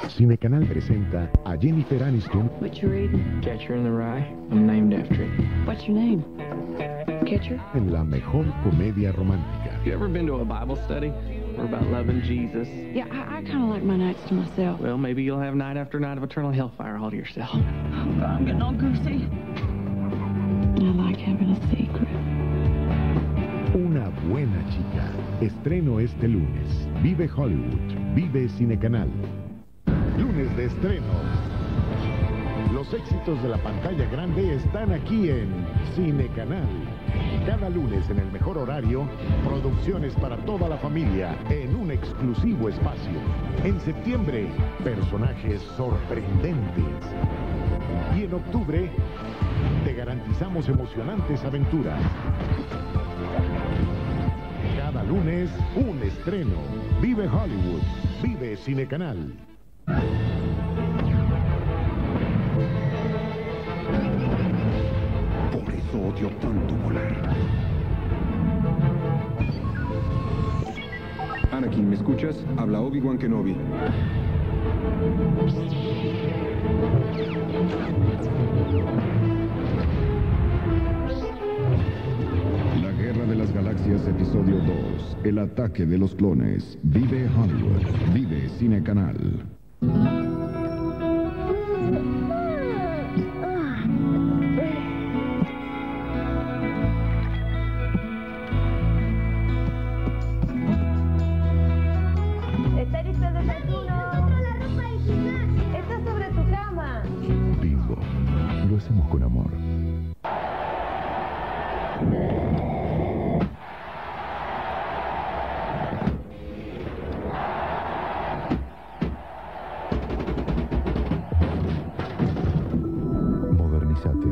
Cinecanal presenta a Jennifer Aniston. What you reading? Catcher in the Rye. I'm named after it. What's your name? Catcher? En la mejor comedia romántica. You ever been to a Bible study? Or about loving Jesus? Yeah, I kind of like my nights to myself. Well, maybe you'll have night after night of eternal hellfire all to yourself. Oh, God, I'm getting all goosey. I like having a secret. Una buena chica. Estreno este lunes. Vive Hollywood. Vive Cinecanal. Lunes de estreno. Los éxitos de la pantalla grande están aquí en Cinecanal. Cada lunes en el mejor horario, producciones para toda la familia en un exclusivo espacio. En septiembre, personajes sorprendentes. Y en octubre, te garantizamos emocionantes aventuras. Cada lunes, un estreno. Vive Hollywood. Vive Cinecanal. Por eso odio tanto volar. Anakin, ¿me escuchas? Habla Obi-Wan Kenobi. La Guerra de las Galaxias, episodio 2. El ataque de los clones. Vive Hollywood. Vive Cinecanal. ¿Está listo el desayuno? La ropa de gimnasia. Está sobre tu cama. Bingo. Lo hacemos con amor. Modernízate.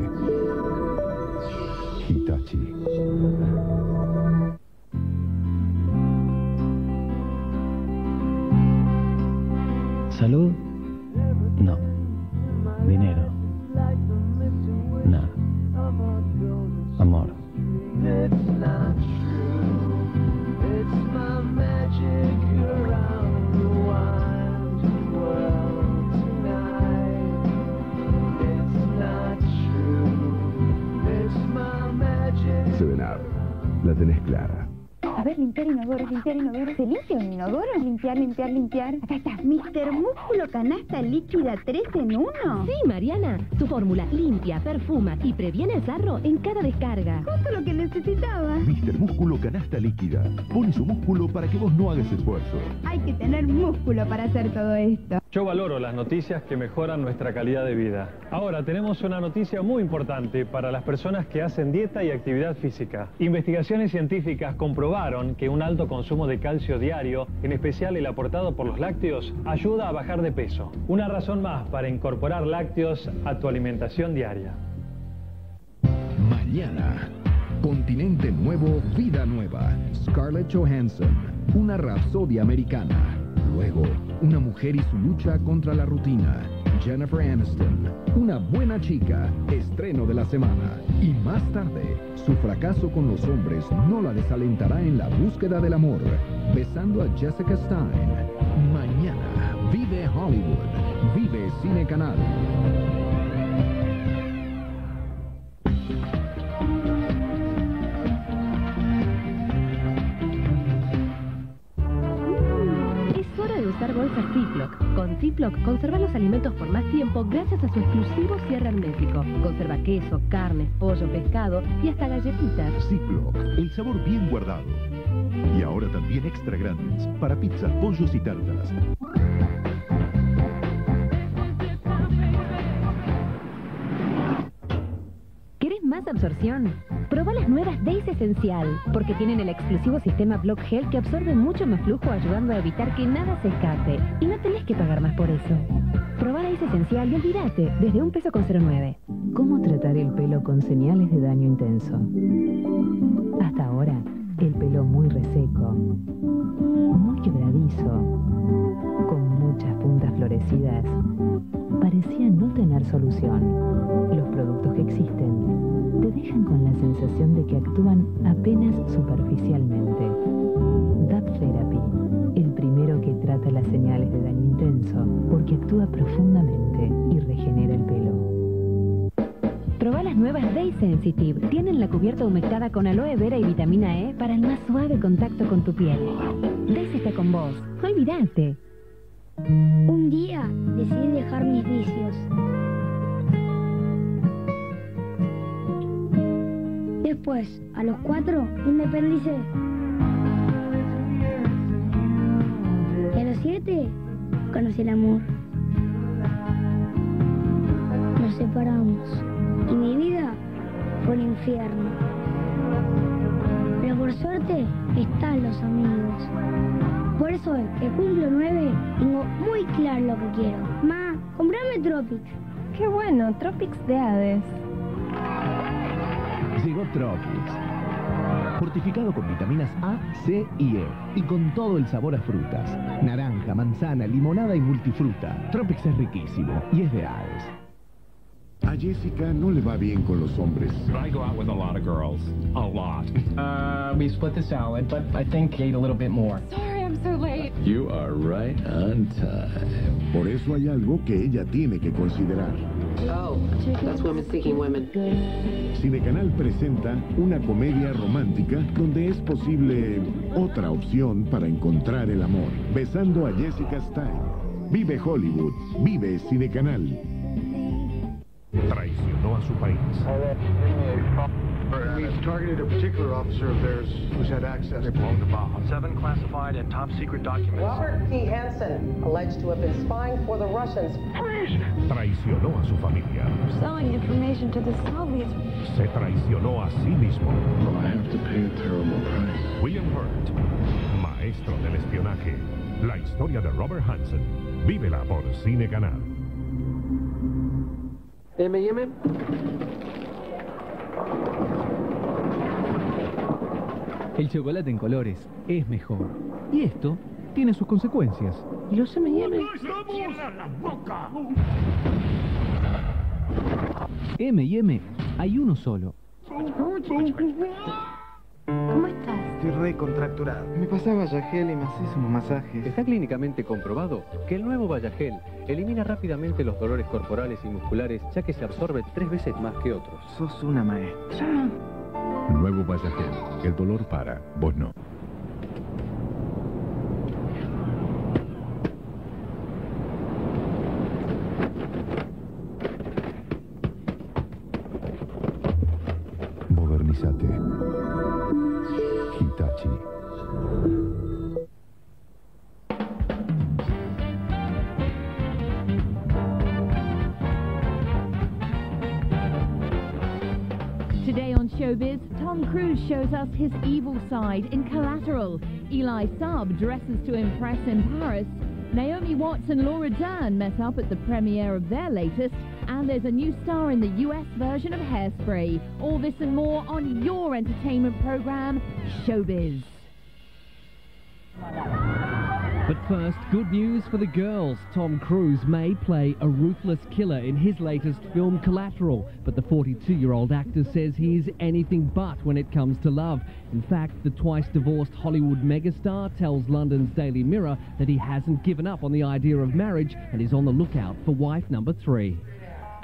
Hitachi. ¿Salud? No. ¿Dinero? Nada. Amor. Seven Up. La tenés clara. A ver, limpiar inodoro, limpiar inodoro. ¿Se limpia un inodoro? Limpiar, limpiar, limpiar. Acá está. Mister Músculo Canasta Líquida 3 en 1. Sí, Mariana. Su fórmula limpia, perfuma y previene el sarro en cada descarga. Justo lo que necesitaba. Mister Músculo Canasta Líquida. Pone su músculo para que vos no hagas esfuerzo. Hay que tener músculo para hacer todo esto. Yo valoro las noticias que mejoran nuestra calidad de vida. Ahora tenemos una noticia muy importante para las personas que hacen dieta y actividad física. Investigaciones científicas comprobaron que un alto consumo de calcio diario, en especial el aportado por los lácteos, ayuda a bajar de peso. Una razón más para incorporar lácteos a tu alimentación diaria. Mañana. Continente nuevo, vida nueva. Scarlett Johansson. Una rapsodia americana. Luego, una mujer y su lucha contra la rutina. Jennifer Aniston, una buena chica, estreno de la semana. Y más tarde, su fracaso con los hombres no la desalentará en la búsqueda del amor. Besando a Jessica Stein. Mañana, vive Hollywood, vive Cinecanal. Usar bolsas Ziploc. Con Ziploc conserva los alimentos por más tiempo gracias a su exclusivo cierre hermético. Conserva queso, carnes, pollo, pescado y hasta galletitas. Ziploc, el sabor bien guardado. Y ahora también extra grandes para pizzas, pollos y tartas. ¿Querés más absorción? Proba las nuevas Days Esencial, porque tienen el exclusivo sistema Block Gel que absorbe mucho más flujo, ayudando a evitar que nada se escape. Y no tenés que pagar más por eso. Proba Days Esencial y olvídate, desde $1,09. ¿Cómo tratar el pelo con señales de daño intenso? Hasta ahora, el pelo muy reseco, muy quebradizo, con muchas puntas florecidas, parecía no tener solución. Los productos que existen te dejan con la sensación de que actúan apenas superficialmente. DAP Therapy, el primero que trata las señales de daño intenso. Intenso, porque actúa profundamente y regenera el pelo. Probá las nuevas Day Sensitive. Tienen la cubierta humectada con aloe vera y vitamina E para el más suave contacto con tu piel. Days está con vos. Olvídate. Un día decidí dejar mis vicios. Después, a los 4, me independicé. Y a los 7, conocí el amor. Nos separamos y mi vida fue un infierno. Pero por suerte están los amigos. Por eso hoy, que cumplo 9, tengo muy claro lo que quiero. Ma, comprame Tropics. Qué bueno, Tropics de Hades. Llegó Tropics. Fortificado con vitaminas A, C y E. Y con todo el sabor a frutas. Naranja, manzana, limonada y multifruta. Tropics es riquísimo y es de Hades. A Jessica no le va bien con los hombres. I go out with a lot of girls. A lot. We split the salad, but I think I ate a little bit more. Sorry, I'm so late. You are right on time. Por eso hay algo que ella tiene que considerar. Oh, that's women seeking women. Cinecanal presenta una comedia romántica donde es posible otra opción para encontrar el amor. Besando a Jessica Stein. Vive Hollywood. Vive Cinecanal. Traicionó a su país. We've targeted a particular officer of theirs who's had access to the bomb. 7 classified and top secret documents. Robert P. Hansen, alleged to have been spying for the Russians. Traicionó a su familia. Selling information to the Soviets. Se traicionó a sí mismo. Well, I have to pay a terrible price. William Hurt, maestro del espionaje. La historia de Robert Hansen. Vívela por Cinecanal. M&M. El chocolate en colores es mejor. Y esto tiene sus consecuencias. ¿Y los M&M? M&M, hay uno solo. ¿Cómo estás? Estoy recontracturado. Me pasaba Vallagel y me haces unos masajes. Está clínicamente comprobado que el nuevo Vallagel elimina rápidamente los dolores corporales y musculares, ya que se absorbe 3 veces más que otros. Sos una maestra. Nuevo Vallagel. El dolor para, vos no. Modernizate. Hitachi. Today on ShowBiz, Tom Cruise shows us his evil side in Collateral. Eli Saab dresses to impress in Paris. Naomi Watts and Laura Dern met up at the premiere of their latest. And there's a new star in the US version of Hairspray. All this and more on your entertainment program, ShowBiz. But first, good news for the girls. Tom Cruise may play a ruthless killer in his latest film, Collateral, but the 42-year-old actor says he is anything but when it comes to love. In fact, the twice-divorced Hollywood megastar tells London's Daily Mirror that he hasn't given up on the idea of marriage and is on the lookout for wife number 3.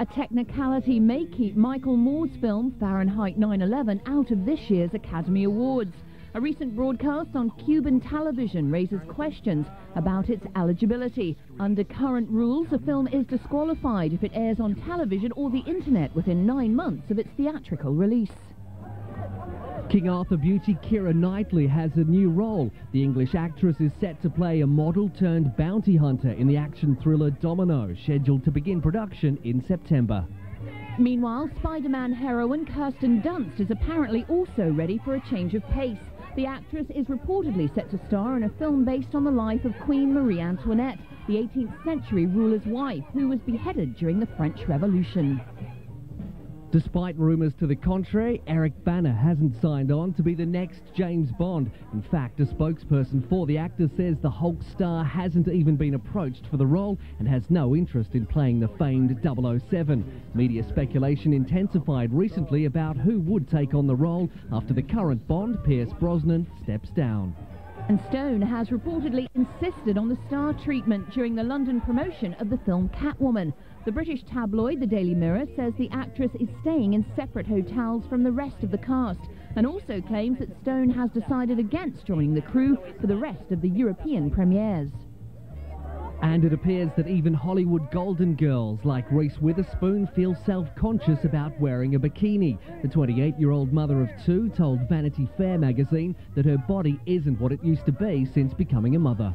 A technicality may keep Michael Moore's film, Fahrenheit 9/11, out of this year's Academy Awards. A recent broadcast on Cuban television raises questions about its eligibility. Under current rules, a film is disqualified if it airs on television or the internet within 9 months of its theatrical release. King Arthur beauty Keira Knightley has a new role. The English actress is set to play a model-turned-bounty hunter in the action thriller Domino, scheduled to begin production in September. Meanwhile, Spider-Man heroine Kirsten Dunst is apparently also ready for a change of pace. The actress is reportedly set to star in a film based on the life of Queen Marie Antoinette, the 18th century ruler's wife, who was beheaded during the French Revolution. Despite rumours to the contrary, Eric Bana hasn't signed on to be the next James Bond. In fact, a spokesperson for the actor says the Hulk star hasn't even been approached for the role and has no interest in playing the famed 007. Media speculation intensified recently about who would take on the role after the current Bond, Pierce Brosnan, steps down. And Stone has reportedly insisted on the star treatment during the London promotion of the film Catwoman. The British tabloid The Daily Mirror says the actress is staying in separate hotels from the rest of the cast, and also claims that Stone has decided against joining the crew for the rest of the European premieres. And it appears that even Hollywood golden girls like Reese Witherspoon feel self-conscious about wearing a bikini. The 28-year-old mother of two told Vanity Fair magazine that her body isn't what it used to be since becoming a mother.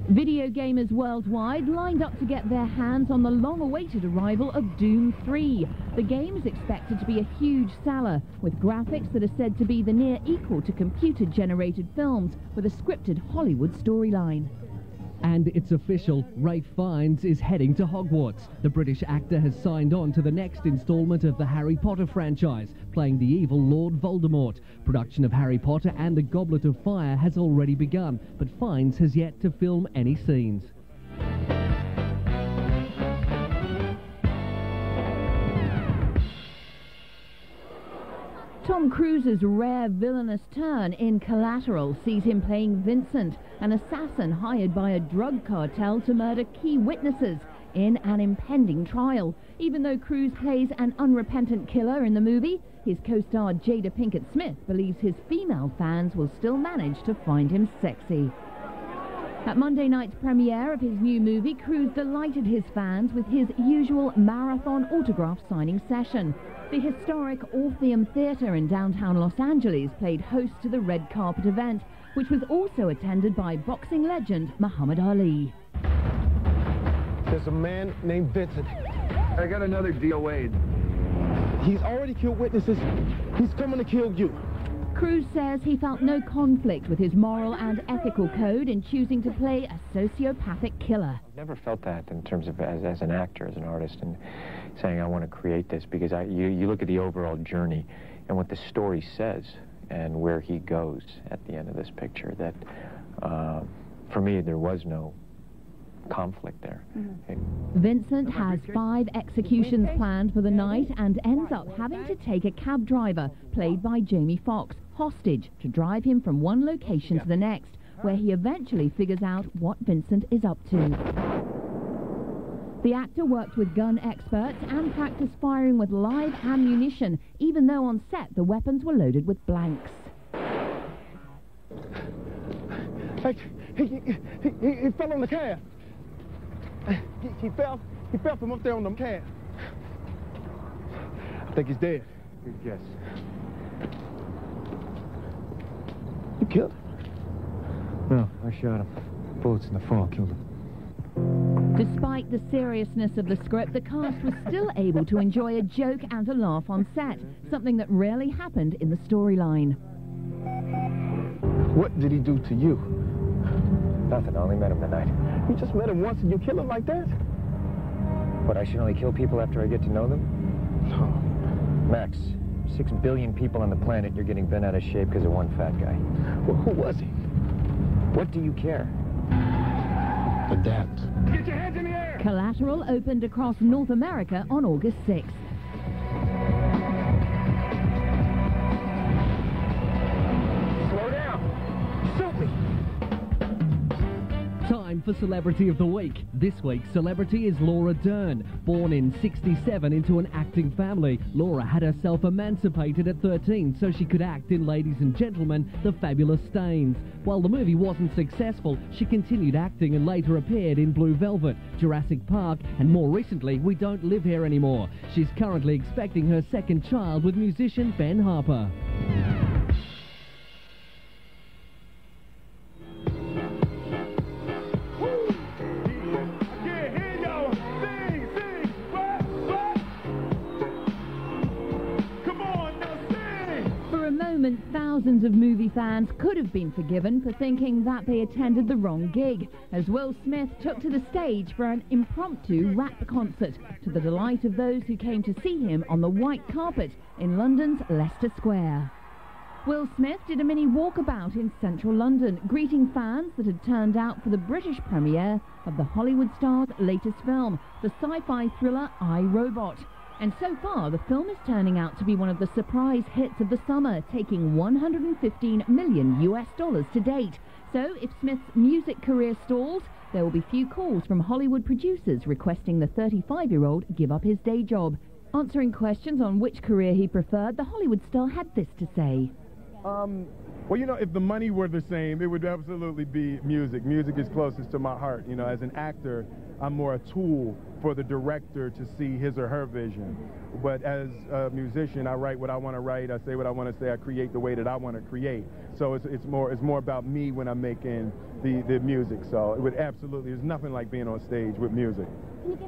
Video gamers worldwide lined up to get their hands on the long-awaited arrival of Doom 3. The game is expected to be a huge seller, with graphics that are said to be the near equal to computer-generated films with a scripted Hollywood storyline. And it's official, Ralph Fiennes is heading to Hogwarts. The British actor has signed on to the next instalment of the Harry Potter franchise, playing the evil Lord Voldemort. Production of Harry Potter and the Goblet of Fire has already begun, but Fiennes has yet to film any scenes. Tom Cruise's rare villainous turn in Collateral sees him playing Vincent, an assassin hired by a drug cartel to murder key witnesses in an impending trial. Even though Cruise plays an unrepentant killer in the movie, his co-star Jada Pinkett Smith believes his female fans will still manage to find him sexy. At Monday night's premiere of his new movie, Cruise delighted his fans with his usual marathon autograph signing session. The historic Orpheum Theatre in downtown Los Angeles played host to the red carpet event, which was also attended by boxing legend Muhammad Ali. There's a man named Vincent. I got another DOA. He's already killed witnesses. He's coming to kill you. Cruise says he felt no conflict with his moral and ethical code in choosing to play a sociopathic killer. I've never felt that in terms of as an actor, as an artist, and saying I want to create this, because you look at the overall journey and what the story says and where he goes at the end of this picture, that for me there was no conflict there. Vincent has 5 executions planned for the night and ends up having to take a cab driver, played by Jamie Foxx, hostage to drive him from one location to the next, where he eventually figures out what Vincent is up to. The actor worked with gun experts and practiced firing with live ammunition, even though on set the weapons were loaded with blanks. He fell on the cab. He fell from up there on the cab. I think he's dead. Good guess. You killed him? No, I shot him. Bullets in the fall killed him. Despite the seriousness of the script, the cast was still able to enjoy a joke and a laugh on set, something that rarely happened in the storyline. What did he do to you? Nothing, I only met him tonight. You just met him once and you kill him like that? What, I should only kill people after I get to know them? No. Max, 6 billion people on the planet, you're getting bent out of shape because of one fat guy. Well, who was he? What do you care? Adapt. Get your hands in the air! Collateral opened across North America on August 6th. Slow down! Shoot me! Time for Celebrity of the Week. This week's celebrity is Laura Dern. Born in '67 into an acting family, Laura had herself emancipated at 13 so she could act in Ladies and Gentlemen, The Fabulous Stains. While the movie wasn't successful, she continued acting and later appeared in Blue Velvet, Jurassic Park, and more recently, We Don't Live Here Anymore. She's currently expecting her second child with musician Ben Harper. Thousands of movie fans could have been forgiven for thinking that they attended the wrong gig, as Will Smith took to the stage for an impromptu rap concert, to the delight of those who came to see him on the white carpet in London's Leicester Square. Will Smith did a mini walkabout in central London, greeting fans that had turned out for the British premiere of the Hollywood star's latest film, the sci-fi thriller I, Robot. And so far, the film is turning out to be one of the surprise hits of the summer, taking $115 million to date. So, if Smith's music career stalls, there will be few calls from Hollywood producers requesting the 35-year-old give up his day job. Answering questions on which career he preferred, the Hollywood star had this to say. Well, you know, if the money were the same, it would absolutely be music. Music is closest to my heart. You know, as an actor, I'm more a tool for the director to see his or her vision. But as a musician, I write what I want to write, I say what I want to say, I create the way that I want to create. So it's more about me when I'm making the music. So it would absolutely, there's nothing like being on stage with music.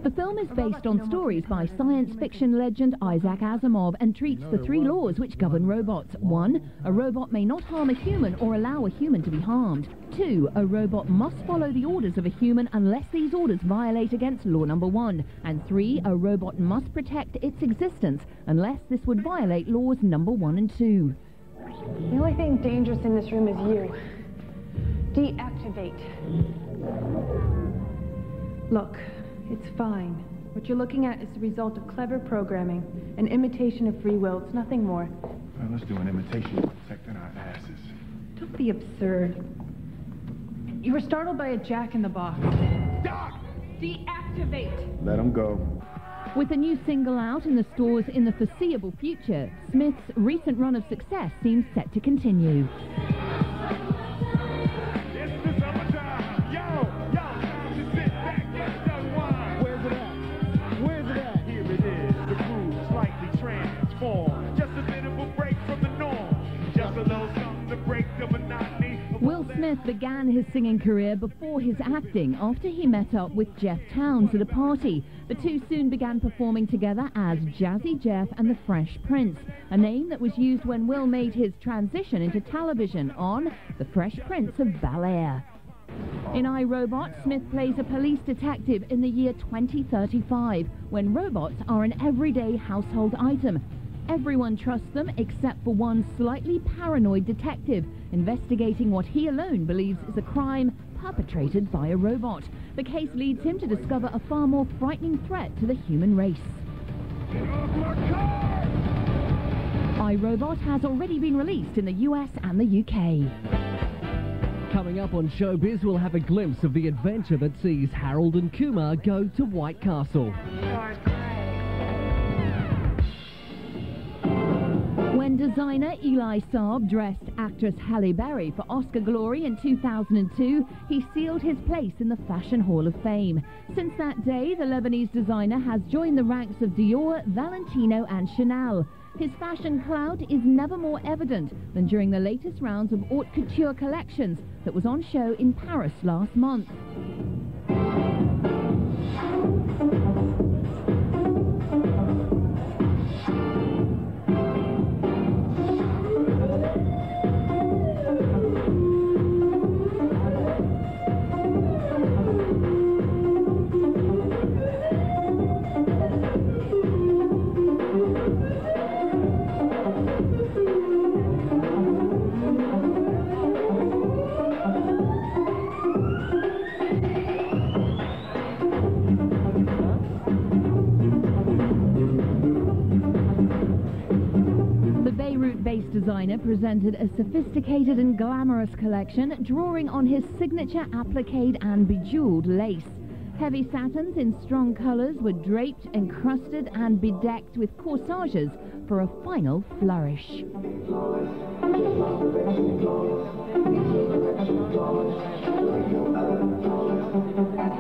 The film is based on stories by science fiction legend Isaac Asimov and treats the 3 laws which govern robots. 1, a robot may not harm a human or allow a human to be harmed. 2, a robot must follow the orders of a human unless these orders violate against law number 1. And 3, a robot must protect its existence unless this would violate laws number 1 and 2. The only thing dangerous in this room is you. Deactivate. Look, it's fine. What you're looking at is the result of clever programming, an imitation of free will. It's nothing more. Well, let's do an imitation of protecting our asses. Don't be absurd. You were startled by a jack in the box. Doc! Deactivate! Let him go. With a new single out in the stores in the foreseeable future, Smith's recent run of success seems set to continue. Will Smith began his singing career before his acting after he met up with Jeff Townes at a party. The two soon began performing together as Jazzy Jeff and the Fresh Prince, a name that was used when Will made his transition into television on The Fresh Prince of Bel-Air. In iRobot, Smith plays a police detective in the year 2035, when robots are an everyday household item. Everyone trusts them except for one slightly paranoid detective investigating what he alone believes is a crime perpetrated by a robot. The case leads him to discover a far more frightening threat to the human race. iRobot has already been released in the US and the UK. Coming up on ShowBiz, we'll have a glimpse of the adventure that sees Harold and Kumar go to White Castle. When designer Eli Saab dressed actress Halle Berry for Oscar glory in 2002, he sealed his place in the Fashion Hall of Fame. Since that day, the Lebanese designer has joined the ranks of Dior, Valentino and Chanel. His fashion clout is never more evident than during the latest rounds of haute couture collections that was on show in Paris last month. Designer presented a sophisticated and glamorous collection, drawing on his signature appliqué and bejeweled lace. Heavy satins in strong colours were draped, encrusted and bedecked with corsages for a final flourish.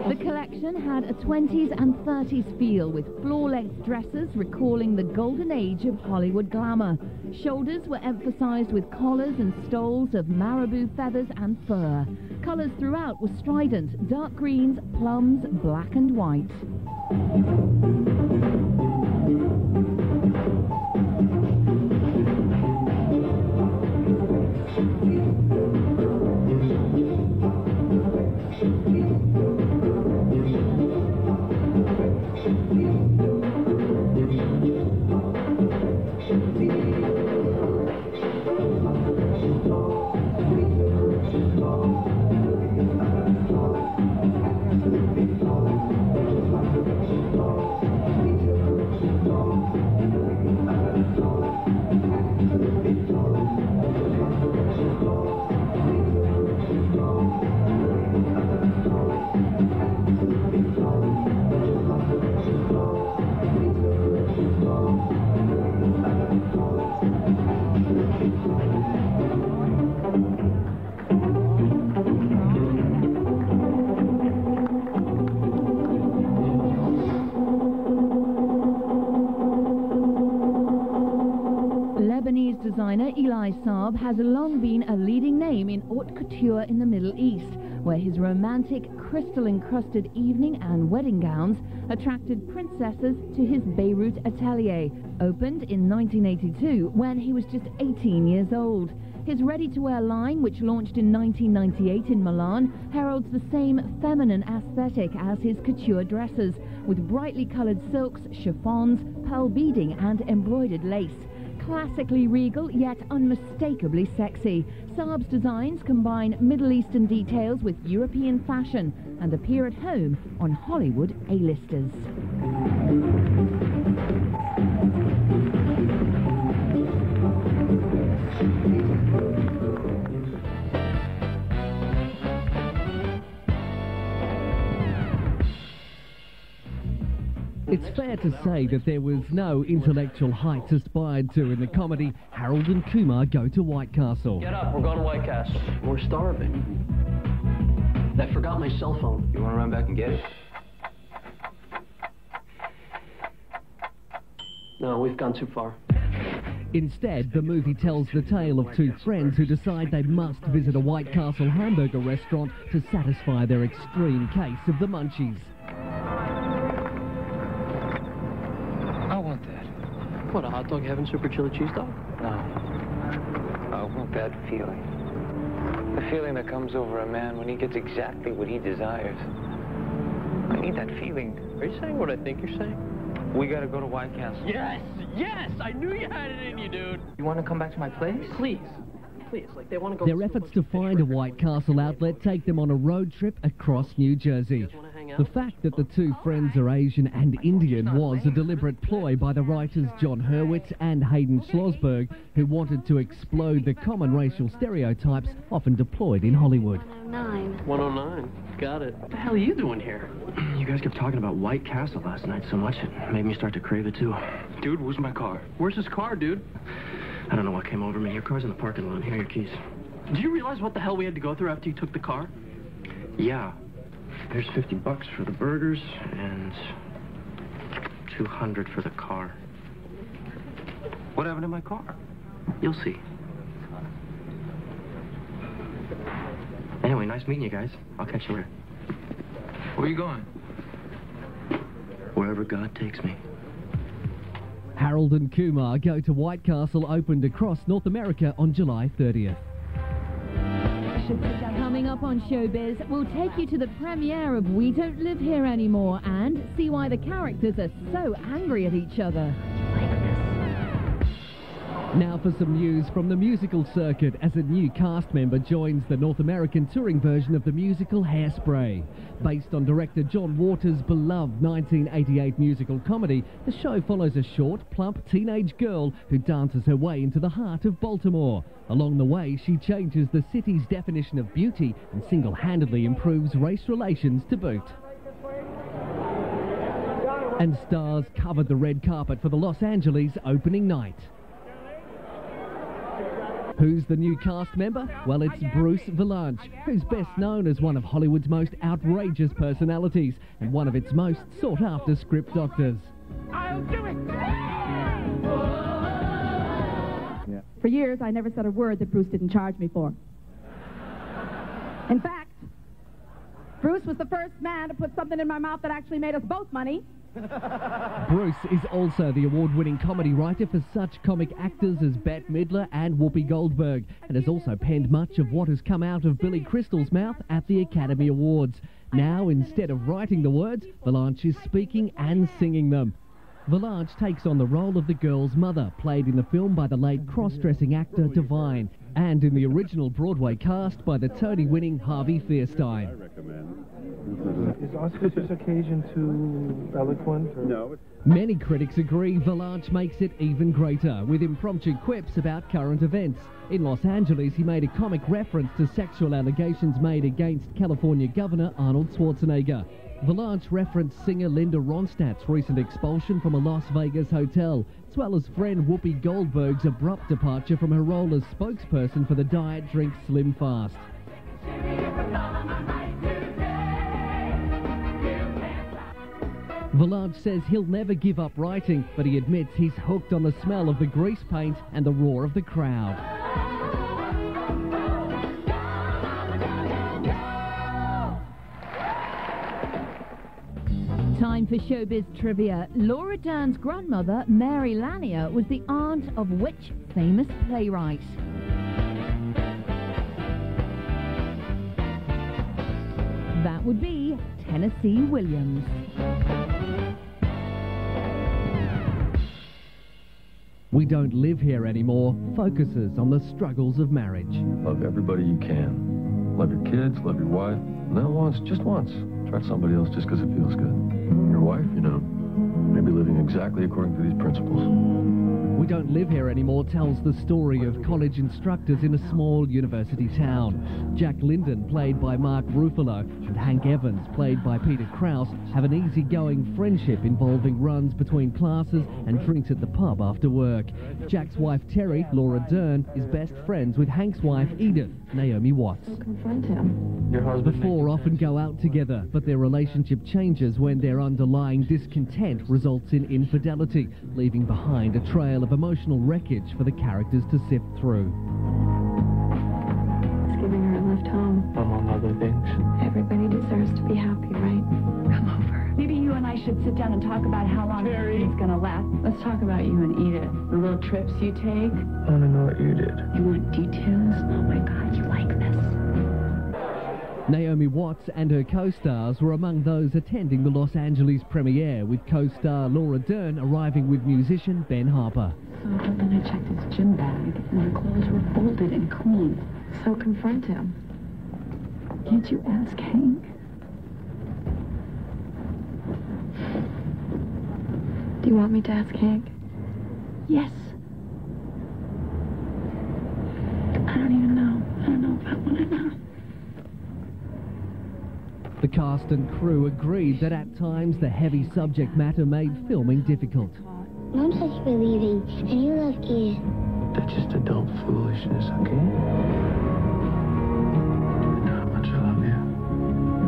The collection had a 20s and 30s feel, with floor-length dresses recalling the golden age of Hollywood glamour. Shoulders were emphasized with collars and stoles of marabou feathers and fur. Colors throughout were strident: dark greens, plums, black and white. designer Eli Saab has long been a leading name in haute couture in the Middle East, where his romantic, crystal-encrusted evening and wedding gowns attracted princesses to his Beirut atelier, opened in 1982 when he was just 18 years old. His ready-to-wear line, which launched in 1998 in Milan, heralds the same feminine aesthetic as his couture dresses, with brightly coloured silks, chiffons, pearl beading and embroidered lace. Classically regal, yet unmistakably sexy, Saab's designs combine Middle Eastern details with European fashion and appear at home on Hollywood A-listers. It's fair to say that there was no intellectual heights aspired to in the comedy Harold and Kumar Go to White Castle. Get up, we're going to White Castle. We're starving. I forgot my cell phone. You want to run back and get it? No, we've gone too far. Instead, the movie tells the tale of two friends who decide they must visit a White Castle hamburger restaurant to satisfy their extreme case of the munchies. What, a hot dog having super chili cheese dog? No. I want that feeling. The feeling that comes over a man when he gets exactly what he desires. I need that feeling. Are you saying what I think you're saying? We gotta go to White Castle. Yes! Yes! I knew you had it in you, dude! You want to come back to my place? Please. Please, like they want to go... Their efforts to find a White Castle outlet take them on a road trip across New Jersey. The fact that the two friends are Asian and Indian was a deliberate ploy by the writers John Hurwitz and Hayden Schlossberg, who wanted to explode the common racial stereotypes often deployed in Hollywood. 109. Got it. What the hell are you doing here? You guys kept talking about White Castle last night so much it made me start to crave it too. Dude, where's my car? Where's his car, dude? I don't know what came over me. Your car's in the parking lot. Here are your keys. Do you realize what the hell we had to go through after you took the car? Yeah. There's $50 for the burgers and $200 for the car. What happened to my car? You'll see. Anyway, nice meeting you guys. I'll catch you later. Where are you going? Wherever God takes me. Harold and Kumar Go to White Castle opened across North America on July 30th. Coming up on ShowBiz, we'll take you to the premiere of We Don't Live Here Anymore and see why the characters are so angry at each other. Now for some news from the musical circuit as a new cast member joins the North American touring version of the musical Hairspray. Based on director John Waters' beloved 1988 musical comedy, the show follows a short, plump teenage girl who dances her way into the heart of Baltimore. Along the way, she changes the city's definition of beauty and single-handedly improves race relations to boot. And stars covered the red carpet for the Los Angeles opening night. Who's the new cast member? Well, it's Bruce Vilanch, who's best known as one of Hollywood's most outrageous personalities and one of its most sought-after script doctors. I'll do it! For years, I never said a word that Bruce didn't charge me for. In fact, Bruce was the first man to put something in my mouth that actually made us both money. Bruce is also the award-winning comedy writer for such comic actors as Bette Midler and Whoopi Goldberg, and has also penned much of what has come out of Billy Crystal's mouth at the Academy Awards. Now, instead of writing the words, Vilanch is speaking and singing them. Vilanch takes on the role of the girl's mother, played in the film by the late cross-dressing actor Divine, and in the original Broadway cast by the Tony-winning Harvey Fierstein. Is auspicious occasion too eloquent? Or? No. Many critics agree Vilanch makes it even greater, with impromptu quips about current events. In Los Angeles, he made a comic reference to sexual allegations made against California Governor Arnold Schwarzenegger. Vilanch referenced singer Linda Ronstadt's recent expulsion from a Las Vegas hotel, as well as friend Whoopi Goldberg's abrupt departure from her role as spokesperson for the Diet Drink Slim Fast. Volage says he'll never give up writing, but he admits he's hooked on the smell of the grease paint and the roar of the crowd. Time for showbiz trivia. Laura Dern's grandmother, Mary Lanier, was the aunt of which famous playwright? That would be Tennessee Williams. We Don't Live Here Anymore focuses on the struggles of marriage. Love everybody you can. Love your kids, love your wife. Not once, just once. Try somebody else just because it feels good. Your wife, you know, may be living exactly according to these principles. We Don't Live Here Anymore tells the story of college instructors in a small university town. Jack Linden, played by Mark Ruffalo, and Hank Evans, played by Peter Krause, have an easygoing friendship involving runs between classes and drinks at the pub after work. Jack's wife Terry, Laura Dern, is best friends with Hank's wife Edith, Naomi Watts. Confront him. Your husband. The four often go out together, but their relationship changes when their underlying discontent results in infidelity, leaving behind a trail of emotional wreckage for the characters to sift through. It's giving her a lift home. Among other things. Everybody deserves to be happy, right? Come over. Maybe you and I should sit down and talk about how long it's gonna last. Let's talk about you and Edith. The little trips you take. I want to know what you did. You want details? Oh my God, you like this. Naomi Watts and her co-stars were among those attending the Los Angeles premiere, with co-star Laura Dern arriving with musician Ben Harper. So then I checked his gym bag, and the clothes were folded and clean. So confront him. Can't you ask Hank? Do you want me to ask Hank? Yes. I don't even know. I don't know if I want to know. The cast and crew agreed that at times the heavy subject matter made filming difficult. Mom says you were leaving, and you love Edith. That's just adult foolishness, okay? You know how much I love you.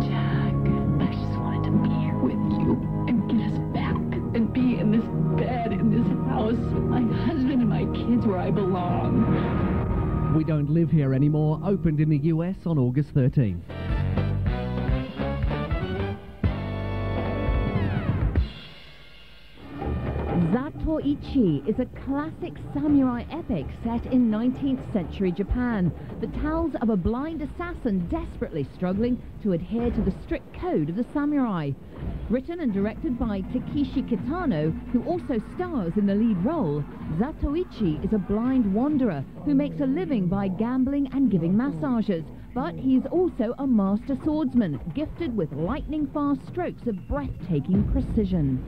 Jack, I just wanted to be here with you and get us back and be in this bed in this house with my husband and my kids where I belong. We Don't Live Here Anymore opened in the US on August 13th. Zatoichi is a classic samurai epic set in 19th century Japan that tells of a blind assassin desperately struggling to adhere to the strict code of the samurai. Written and directed by Takeshi Kitano, who also stars in the lead role, Zatoichi is a blind wanderer who makes a living by gambling and giving massages. But he's also a master swordsman, gifted with lightning-fast strokes of breathtaking precision.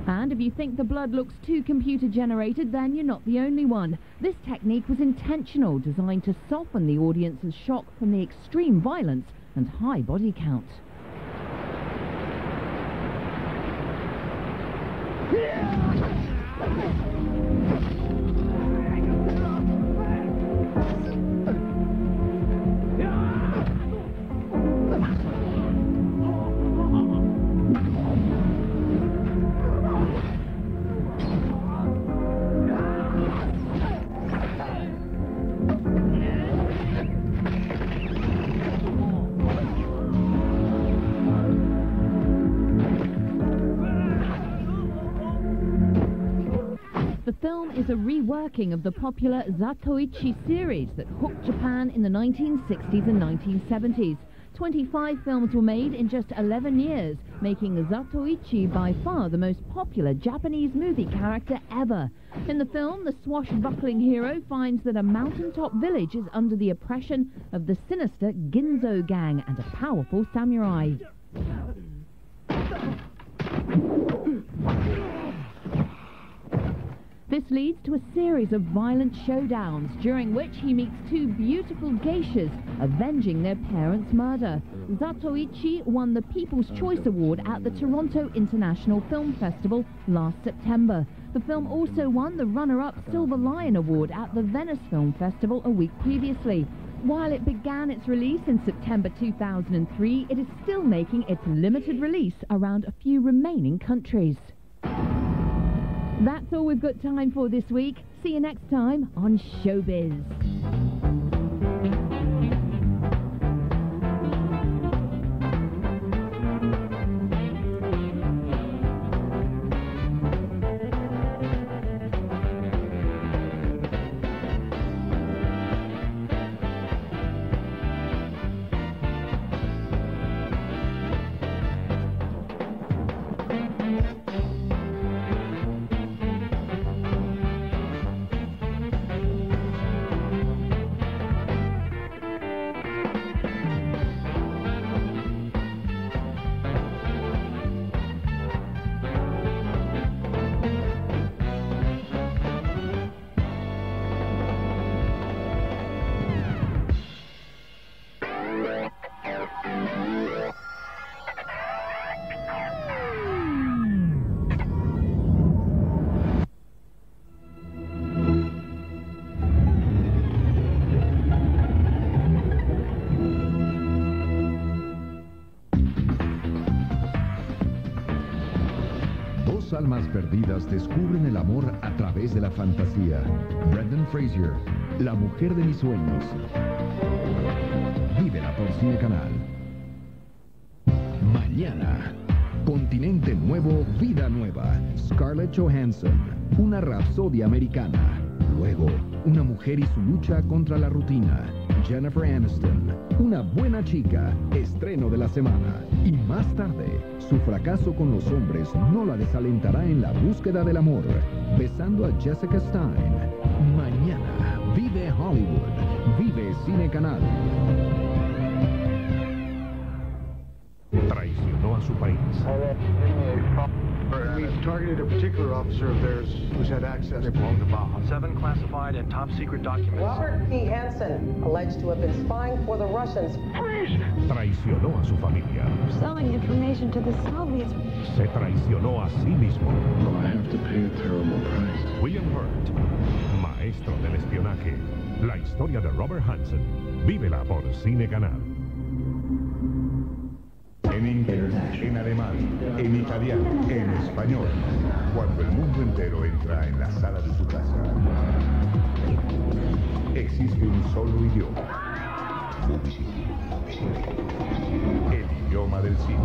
And if you think the blood looks too computer-generated, then you're not the only one. This technique was intentional, designed to soften the audience's shock from the extreme violence and high body count. The film is a reworking of the popular Zatoichi series that hooked Japan in the 1960s and 1970s. 25 films were made in just 11 years, making Zatoichi by far the most popular Japanese movie character ever. In the film, the swashbuckling hero finds that a mountaintop village is under the oppression of the sinister Ginzo gang and a powerful samurai. This leads to a series of violent showdowns, during which he meets two beautiful geishas avenging their parents' murder. Zatoichi won the People's Choice Award at the Toronto International Film Festival last September. The film also won the runner-up Silver Lion Award at the Venice Film Festival a week previously. While it began its release in September 2003, it is still making its limited release around a few remaining countries. That's all we've got time for this week. See you next time on ShowBiz. Almas perdidas descubren el amor a través de la fantasía. Brendan Fraser, la mujer de mis sueños. Vívela por Cinecanal. Mañana, continente nuevo, vida nueva. Scarlett Johansson, una rapsodia americana. Luego, una mujer y su lucha contra la rutina. Jennifer Aniston, una buena chica, estreno de la semana. Y más tarde, su fracaso con los hombres no la desalentará en la búsqueda del amor. Besando a Jessica Stein. Mañana, vive Hollywood, vive Cinecanal. Traicionó a su país. We've targeted a particular officer of theirs who's had access to 7 classified and top secret documents. Robert P. Hansen, alleged to have been spying for the Russians. Traicionó a su familia. Selling information to the Soviets. Se traicionó a sí mismo. Oh, I have to pay a terrible price. William Hurt, maestro del espionaje. La historia de Robert Hansen. Vívela por Cinecanal. En inglés, en alemán, en italiano, en español. Cuando el mundo entero entra en la sala de tu casa, existe un solo idioma. El idioma del cine.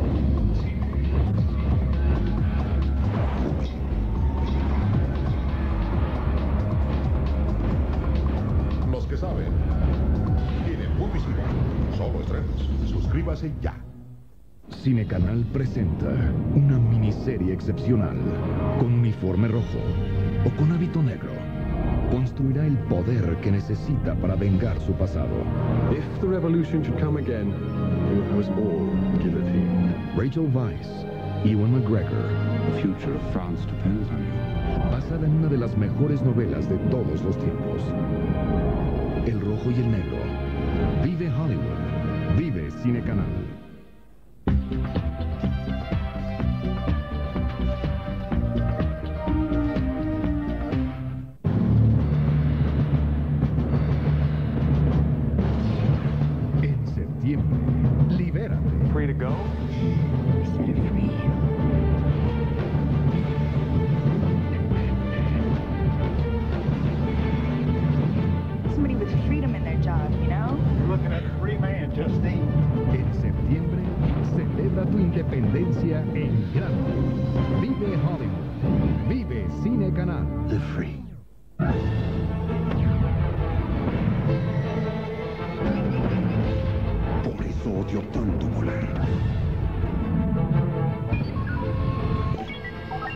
Los que saben, tienen publicidad. Solo estrenos. Suscríbase ya. Cinecanal presenta una miniserie excepcional. Con uniforme rojo o con hábito negro, construirá el poder que necesita para vengar su pasado. If the revolution should come again, it will have us all guillotined. Rachel Weisz, Ewan McGregor. The future of France depends on you. Basada en una de las mejores novelas de todos los tiempos. El rojo y el negro. Vive Hollywood. Vive Cinecanal. Libérate. Free to go? Set it free. Somebody with freedom in their job, you know? You're looking at a free man, Justine. En septiembre, celebra tu independencia en grande. Vive Hollywood. Vive Cinecanal. Live free. Odio tanto volar.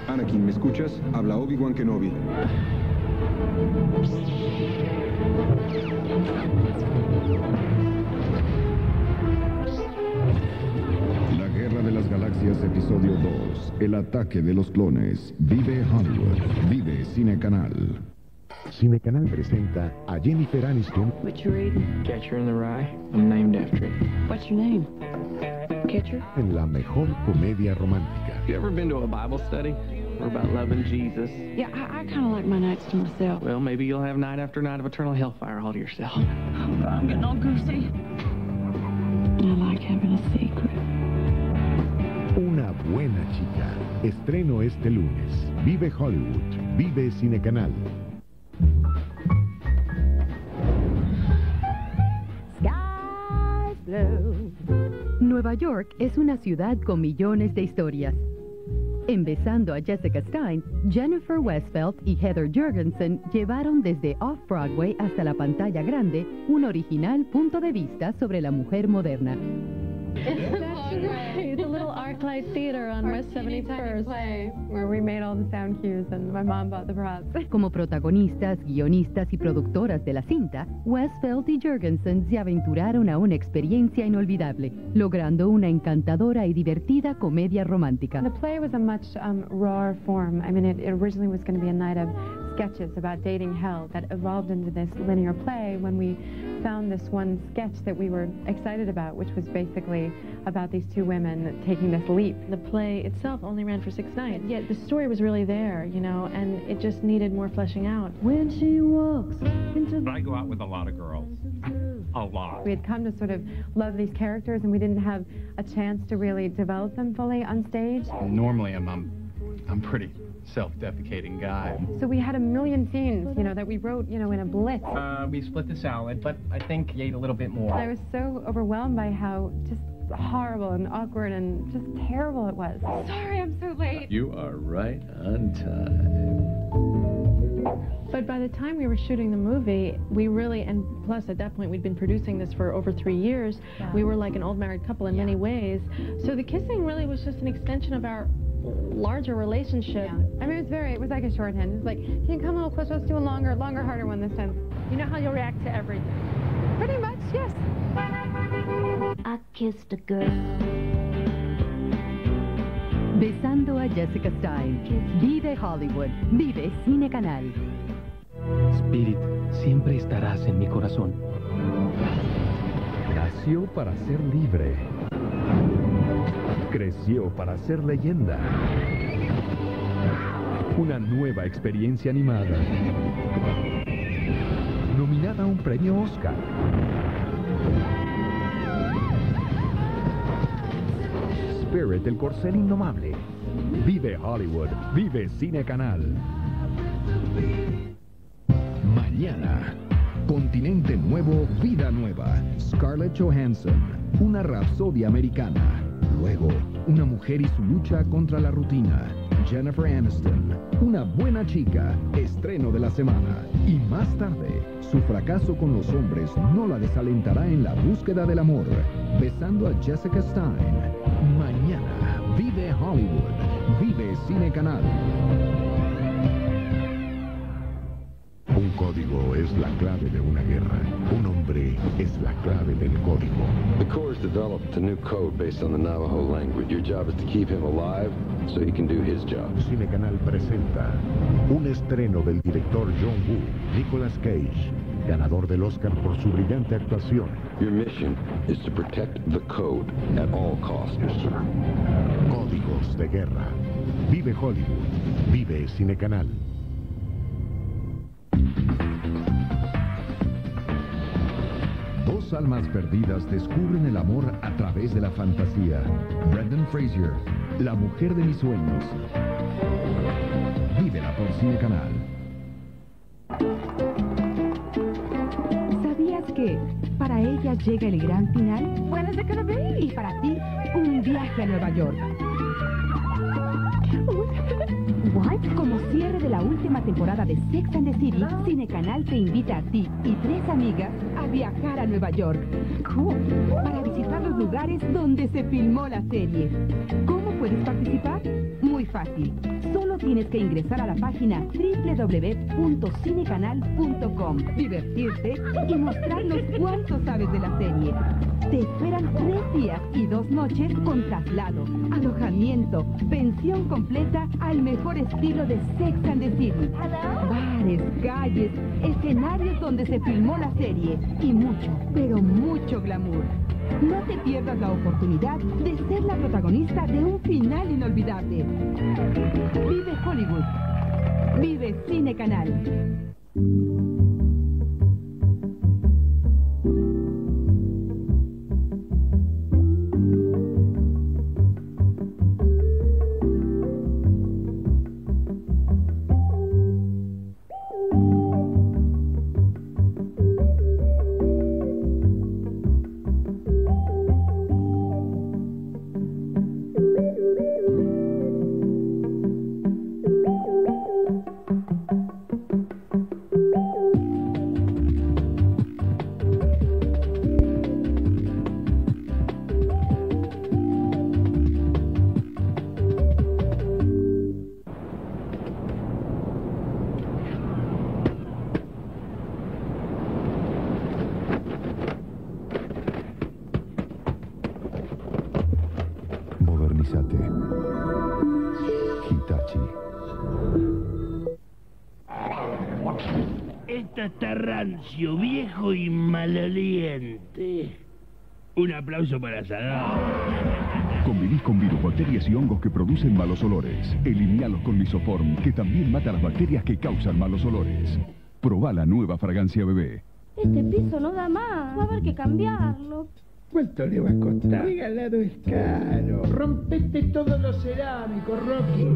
Anakin, ¿me escuchas? Habla Obi-Wan Kenobi. La Guerra de las Galaxias, episodio 2. El ataque de los clones. Vive Hollywood. Vive Cinecanal. Cinecanal presenta a Jennifer Aniston. What you reading? Catcher in the Rye. I'm named after it. What's your name? Catcher? En la mejor comedia romántica. You ever been to a Bible study? or about loving Jesus. Yeah, I kind of like my nights to myself. Well, maybe you'll have night after night of eternal hellfire all to yourself. I'm getting all goosey. I like having a secret. Una buena chica. Estreno este lunes. Vive Hollywood. Vive Cinecanal. Sky's blue. Nueva York es una ciudad con millones de historias. En Besando a Jessica Stein, Jennifer Westfeldt y Heather Jorgensen llevaron desde Off-Broadway hasta la pantalla grande un original punto de vista sobre la mujer moderna. That's right. The little ArcLight Theater on West 71st, play where we made all the sound cues and my mom bought the props. Como protagonistas, guionistas y productoras de la cinta, Westfeldt y Jorgensen se aventuraron a una experiencia inolvidable, logrando una encantadora y divertida comedia romántica. The play was a much rawer form. I mean, it originally was going to be a night of sketches about dating hell that evolved into this linear play when we found this one sketch that we were excited about, which was basically about these two women taking this leap. The play itself only ran for 6 nights, yet the story was really there, you know, and it just needed more fleshing out. When she walks into I go out with a lot of girls. A lot. We had come to sort of love these characters, and we didn't have a chance to really develop them fully on stage. Normally, I'm pretty self-defecating guy. So we had a million scenes, you know, that we wrote, you know, in a blitz. We split the salad, but I think he ate a little bit more. I was so overwhelmed by how just horrible and awkward and just terrible it was. Sorry, I'm so late. You are right on time. But by the time we were shooting the movie, we really, and plus at that point we'd been producing this for over 3 years, we were like an old married couple in many ways. So the kissing really was just an extension of our larger relationship. I mean, it was like a shorthand. It's like, can you come a little closer? Let's do a longer, harder one this time. You know how you'll react to everything. Pretty much, yes. I kissed a girl. Besando a Jessica Stein. Vive Hollywood. Vive Cinecanal. Spirit, siempre estarás en mi corazón. Nació para ser libre. Creció para ser leyenda. Una nueva experiencia animada. Nominada a un premio Oscar. Spirit, el corcel indomable. Vive Hollywood. Vive Cinecanal. Mañana. Continente nuevo, vida nueva. Scarlett Johansson. Una rapsodia americana. Luego, una mujer y su lucha contra la rutina. Jennifer Aniston, una buena chica, estreno de la semana. Y más tarde, su fracaso con los hombres no la desalentará en la búsqueda del amor. Besando a Jessica Stein. Mañana, vive Hollywood, vive Cinecanal. Un código es la clave de una guerra. Un hombre es la clave del código. The Corps developed a new code based on the Navajo language. Your job is to keep him alive so he can do his job. Cinecanal presenta un estreno del director John Woo, Nicolas Cage, ganador del Oscar por su brillante actuación. Your mission is to protect the code at all costs. Códigos de guerra. Vive Hollywood. Vive Cinecanal. Dos almas perdidas descubren el amor a través de la fantasía. Brendan Fraser, la mujer de mis sueños. Vívela por Cinecanal. ¿Sabías que para ella llega el gran final? When is it gonna be? Y para ti, un viaje a Nueva York. What? Como cierre de la última temporada de Sex and the City, Cinecanal te invita a ti y 3 amigas a viajar a Nueva York. Cool. Para visitar los lugares donde se filmó la serie. ¿Cómo puedes participar? Muy fácil. Solo tienes que ingresar a la página www.cinecanal.com, divertirte y mostrarnos cuánto sabes de la serie. Te esperan 3 días y 2 noches con traslado, alojamiento, pensión completa al mejor estilo de Sex and the City. Bares, calles, escenarios donde se filmó la serie y mucho, pero mucho glamour. No te pierdas la oportunidad de ser la protagonista de un final inolvidable. Vive Hollywood. Vive Cinecanal. Hitachi. Esto está rancio, viejo y maloliente. Un aplauso para Sadao. Convivís con virus, bacterias y hongos que producen malos olores. Elimínalos con Lisoform, que también mata las bacterias que causan malos olores. Probá la nueva fragancia bebé. Este piso no da más. Va a haber que cambiarlo. ¿Cuánto le va a costar? Regalado es caro. Rompete todos los cerámicos, Rocky.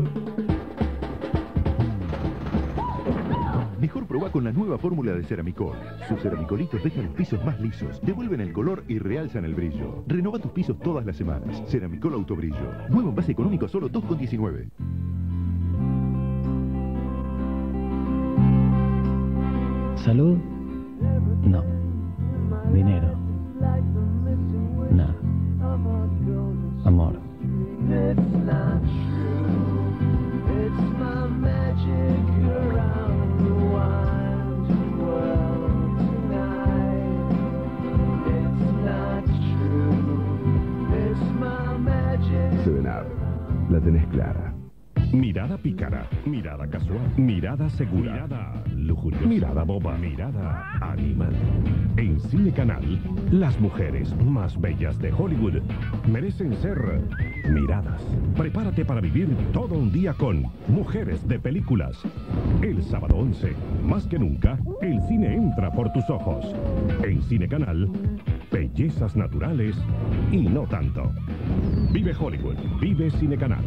Mejor probá con la nueva fórmula de Ceramicol. Sus ceramicolitos dejan los pisos más lisos, devuelven el color y realzan el brillo. Renova tus pisos todas las semanas. Ceramicol Autobrillo. Nuevo envase económico, solo $2,19. ¿Salud? No. ¿Dinero? No. Amor. La tenés clara. Mirada pícara, mirada casual, mirada segura, mirada lujuriosa, mirada boba, mirada animal. En Cinecanal, las mujeres más bellas de Hollywood merecen ser miradas. Prepárate para vivir todo un día con Mujeres de Películas. El sábado 11, más que nunca, el cine entra por tus ojos. En Cinecanal, bellezas naturales y no tanto. Vive Hollywood, vive Cinecanal.